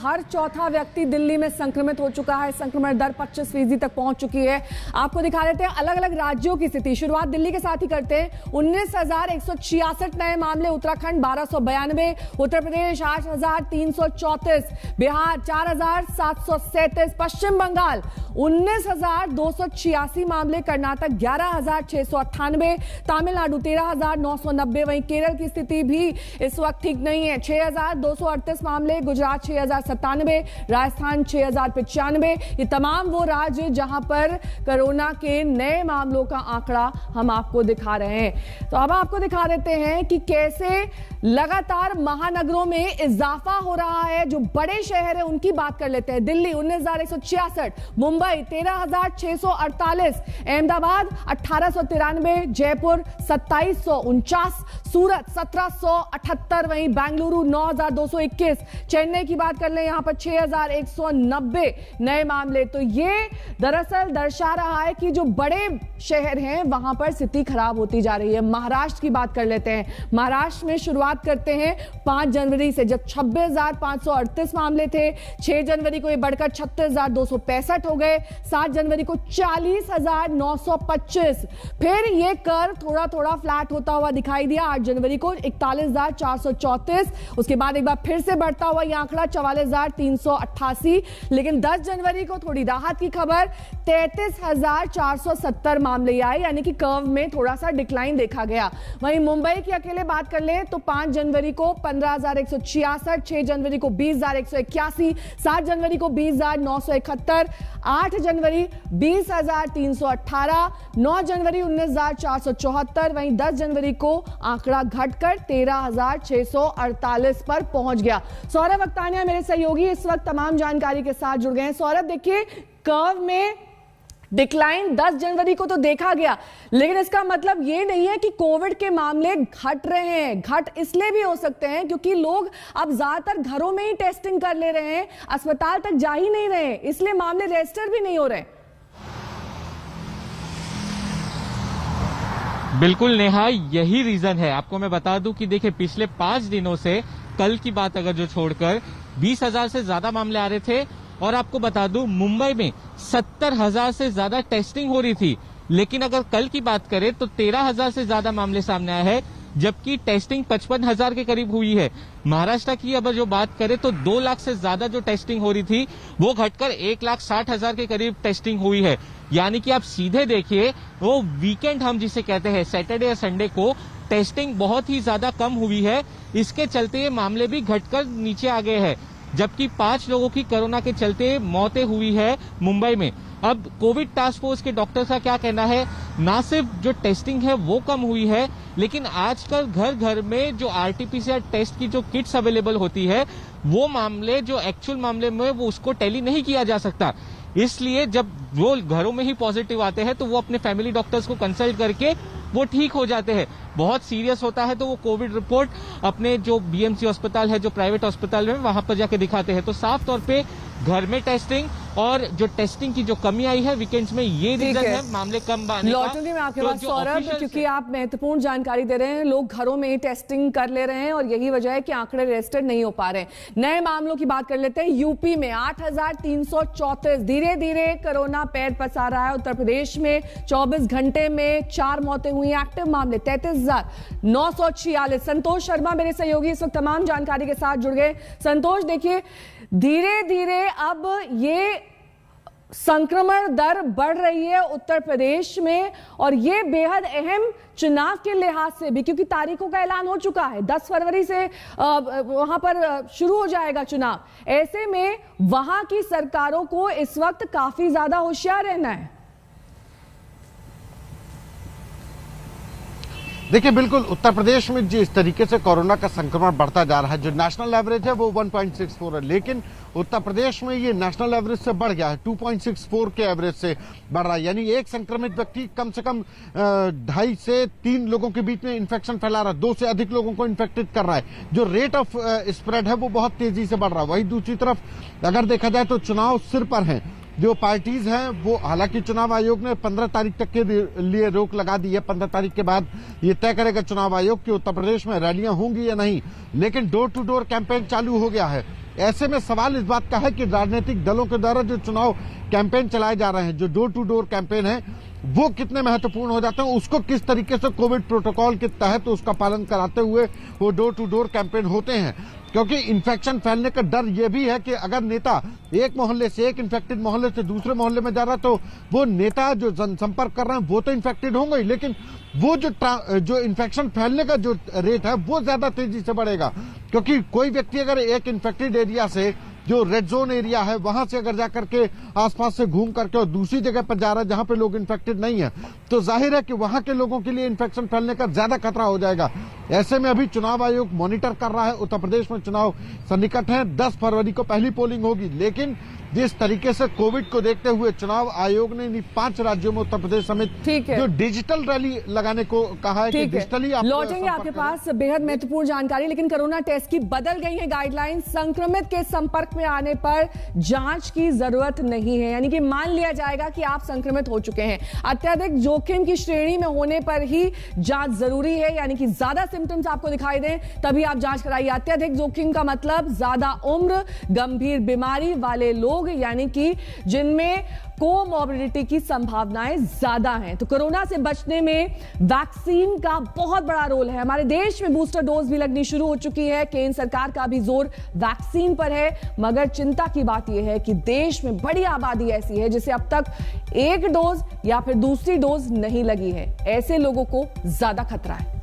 हर चौथा व्यक्ति दिल्ली में संक्रमित हो चुका है। संक्रमण दर 25% तक पहुंच चुकी है। आपको दिखा देते हैं अलग अलग राज्यों की स्थिति। शुरुआत दिल्ली के साथ ही करते हैं। 19,166 नए मामले, उत्तराखंड 1292, उत्तर प्रदेश 8,334, बिहार 4,737, पश्चिम बंगाल 19,286 मामले, कर्नाटक 11,698, तमिलनाडु 13,990। वहीं केरल की स्थिति भी इस वक्त ठीक नहीं है। 6,238 मामले, गुजरात 6,097, राजस्थान 6,095। ये तमाम वो राज्य जहां पर कोरोना के नए मामलों का आंकड़ा हम आपको दिखा रहे हैं। तो अब आपको दिखा देते हैं कि कैसे लगातार महानगरों में इजाफा हो रहा है। जो बड़े शहर है उनकी बात कर लेते हैं। दिल्ली 19,166, मुंबई 13,648, अहमदाबाद 1893, जयपुर 2749, सूरत 1778, वहीं बेंगलुरु 9,221, चेन्नई की बात कर लें यहां पर 6,190 नए मामले। तो ये दरअसल दर्शा रहा है कि जो बड़े शहर हैं वहां पर स्थिति खराब होती जा रही है। महाराष्ट्र की बात कर लेते हैं। महाराष्ट्र में शुरुआत करते हैं 5 जनवरी से, जब 26,538 मामले थे। 6 जनवरी को ये बढ़कर 36,265 हो गए। 7 जनवरी को 40,925। फिर ये कर्व थोड़ा थोड़ा फ्लैट होता हुआ दिखाई दिया। 8 जनवरी को 41,434, उसके बाद एक बार फिर से बढ़ता हुआ ये आंकड़ा 44,388। लेकिन 10 जनवरी को थोड़ी राहत की खबर, 33,470 मामले आए, यानी कि कर्व में थोड़ा सा डिक्लाइन देखा गया। वहीं मुंबई की अकेले बात कर ले तो 5 जनवरी को 15,166, 6 जनवरी को 20,181, 7 जनवरी को 20,971, 8 जनवरी 20,318, 9 जनवरी 19,474, वहीं 10 जनवरी को आंकड़ा घटकर 13,648 पर पहुंच गया। सौरभ अख्तानिया मेरे सहयोगी इस वक्त तमाम जानकारी के साथ जुड़ गए हैं। सौरभ, देखिए कर्व में डिक्लाइन 10 जनवरी को तो देखा गया, लेकिन इसका मतलब ये नहीं है कि कोविड के मामले घट रहे हैं। घट इसलिए भी हो सकते हैं क्योंकि लोग अब ज्यादातर घरों में ही टेस्टिंग कर ले रहे हैं, अस्पताल तक जा ही नहीं रहे हैं, इसलिए मामले रजिस्टर भी नहीं हो रहे। बिल्कुल नेहा, यही रीजन है। आपको मैं बता दूं कि देखिए पिछले 5 दिनों से, कल की बात अगर जो छोड़कर 20,000 से ज्यादा मामले आ रहे थे। और आपको बता दूं मुंबई में 70,000 से ज्यादा टेस्टिंग हो रही थी। लेकिन अगर कल की बात करें तो 13,000 से ज्यादा मामले सामने आए हैं, जबकि टेस्टिंग 55,000 के करीब हुई है। महाराष्ट्र की अगर जो बात करें तो 2 लाख से ज्यादा जो टेस्टिंग हो रही थी वो घटकर 1,60,000 के करीब टेस्टिंग हुई है। यानी कि आप सीधे देखिए, वो वीकेंड हम जिसे कहते हैं सैटरडे या संडे को, टेस्टिंग बहुत ही ज्यादा कम हुई है। इसके चलते मामले भी घटकर नीचे आ गए हैं, जबकि 5 लोगों की कोरोना के चलते मौतें हुई है मुंबई में। अब कोविड टास्क फोर्स के डॉक्टर का क्या कहना है, ना सिर्फ जो टेस्टिंग है वो कम हुई है, लेकिन आजकल घर घर में जो आरटीपीसीआर टेस्ट की जो किट्स अवेलेबल होती है, वो मामले जो एक्चुअल मामले में वो उसको टैली नहीं किया जा सकता। इसलिए जब वो घरों में ही पॉजिटिव आते हैं तो वो अपने फैमिली डॉक्टर्स को कंसल्ट करके वो ठीक हो जाते हैं। बहुत सीरियस होता है तो वो कोविड रिपोर्ट अपने जो बीएमसी अस्पताल है, जो प्राइवेट अस्पताल है, वहां पर जाके दिखाते हैं। तो साफ तौर पे घर में टेस्टिंग और जो टेस्टिंग की जो कमी आई है वीकेंड्स में, ये रीजन है मामले कम आने का। लौटूंगी मैं आपके पास सौरभ, क्योंकि आप महत्वपूर्ण जानकारी दे रहे हैं। लोग घरों में ही टेस्टिंग कर ले रहे हैं और यही वजह है कि आंकड़े रजिस्टर नहीं हो पा रहे हैं। नए मामलों की बात कर लेते हैं। यूपी में 8,334, धीरे धीरे कोरोना पैर पसार रहा है। उत्तर प्रदेश में 24 घंटे में 4 मौतें हुई। एक्टिव मामले 33,946। संतोष शर्मा मेरे सहयोगी इस वक्त तमाम जानकारी के साथ जुड़ गए। संतोष, देखिए धीरे धीरे अब ये संक्रमण दर बढ़ रही है उत्तर प्रदेश में, और ये बेहद अहम चुनाव के लिहाज से भी, क्योंकि तारीखों का ऐलान हो चुका है। 10 फरवरी से वहां पर शुरू हो जाएगा चुनाव। ऐसे में वहां की सरकारों को इस वक्त काफी ज्यादा होशियार रहना है। देखिए बिल्कुल, उत्तर प्रदेश में जिस तरीके से कोरोना का संक्रमण बढ़ता जा रहा है, जो नेशनल एवरेज है वो 1.64 है, लेकिन उत्तर प्रदेश में ये नेशनल एवरेज से बढ़ गया है, 2.64 के एवरेज से बढ़ रहा है। यानी एक संक्रमित व्यक्ति कम से कम 2.5 से 3 लोगों के बीच में इन्फेक्शन फैला रहा है, 2 से अधिक लोगों को इन्फेक्टेड कर रहा है। जो रेट ऑफ स्प्रेड है वो बहुत तेजी से बढ़ रहा है। वहीं दूसरी तरफ अगर देखा जाए तो चुनाव सिर पर है। जो पार्टीज हैं वो, हालांकि चुनाव आयोग ने 15 तारीख तक के लिए रोक लगा दी है। 15 तारीख के बाद ये तय करेगा चुनाव आयोग कि उत्तर प्रदेश में रैलियां होंगी या नहीं। लेकिन डोर टू डोर कैंपेन चालू हो गया है। ऐसे में सवाल इस बात का है कि राजनीतिक दलों के द्वारा जो चुनाव कैंपेन चलाए जा रहे हैं, जो डोर टू डोर कैंपेन है, वो कितने महत्वपूर्ण हो जाते हैं, उसको किस तरीके से कोविड प्रोटोकॉल के तहत उसका पालन कराते हुए वो डोर टू डोर कैंपेन होते हैं। क्योंकि इन्फेक्शन फैलने का डर यह भी है कि अगर नेता एक मोहल्ले से, एक इन्फेक्टेड मोहल्ले से दूसरे मोहल्ले में जा रहा है, तो वो नेता जो जनसंपर्क कर रहे हैं वो तो इन्फेक्टेड होंगे ही, लेकिन वो जो इन्फेक्शन फैलने का जो रेट है वो ज्यादा तेजी से बढ़ेगा। क्योंकि कोई व्यक्ति अगर एक इन्फेक्टेड एरिया से, जो रेड जोन एरिया है, वहां से अगर जाकर के आसपास से घूम करके और दूसरी जगह पर जा रहा है जहां पे लोग इन्फेक्टेड नहीं है, तो जाहिर है कि वहां के लोगों के लिए इन्फेक्शन फैलने का ज्यादा खतरा हो जाएगा। ऐसे में अभी चुनाव आयोग मॉनिटर कर रहा है। उत्तर प्रदेश में चुनाव सन्निकट है, 10 फरवरी को पहली पोलिंग होगी, लेकिन जिस तरीके से कोविड को देखते हुए चुनाव आयोग ने इन 5 राज्यों में उत्तर प्रदेश समेत जो डिजिटल रैली लगाने को कहा है कि डिजिटली लौटेंगे आपके पास बेहद महत्वपूर्ण जानकारी। लेकिन कोरोना टेस्ट की बदल गई है गाइडलाइन। संक्रमित के संपर्क में आने पर जांच की जरूरत नहीं है, यानी कि मान लिया जाएगा कि आप संक्रमित हो चुके हैं। अत्यधिक जोखिम की श्रेणी में होने पर ही जांच जरूरी है, यानी कि ज्यादा सिम्टम्स आपको दिखाई दें तभी आप जांच कराइए। अत्यधिक जोखिम का मतलब ज्यादा उम्र, गंभीर बीमारी वाले लोग, यानी कि जिनमें कोमॉर्बिडिटी की संभावनाएं ज्यादा हैं। तो कोरोना से बचने में वैक्सीन का बहुत बड़ा रोल है। हमारे देश में बूस्टर डोज भी लगनी शुरू हो चुकी है। केंद्र सरकार का भी जोर वैक्सीन पर है, मगर चिंता की बात यह है कि देश में बड़ी आबादी ऐसी है जिसे अब तक एक डोज या फिर दूसरी डोज नहीं लगी है। ऐसे लोगों को ज्यादा खतरा है।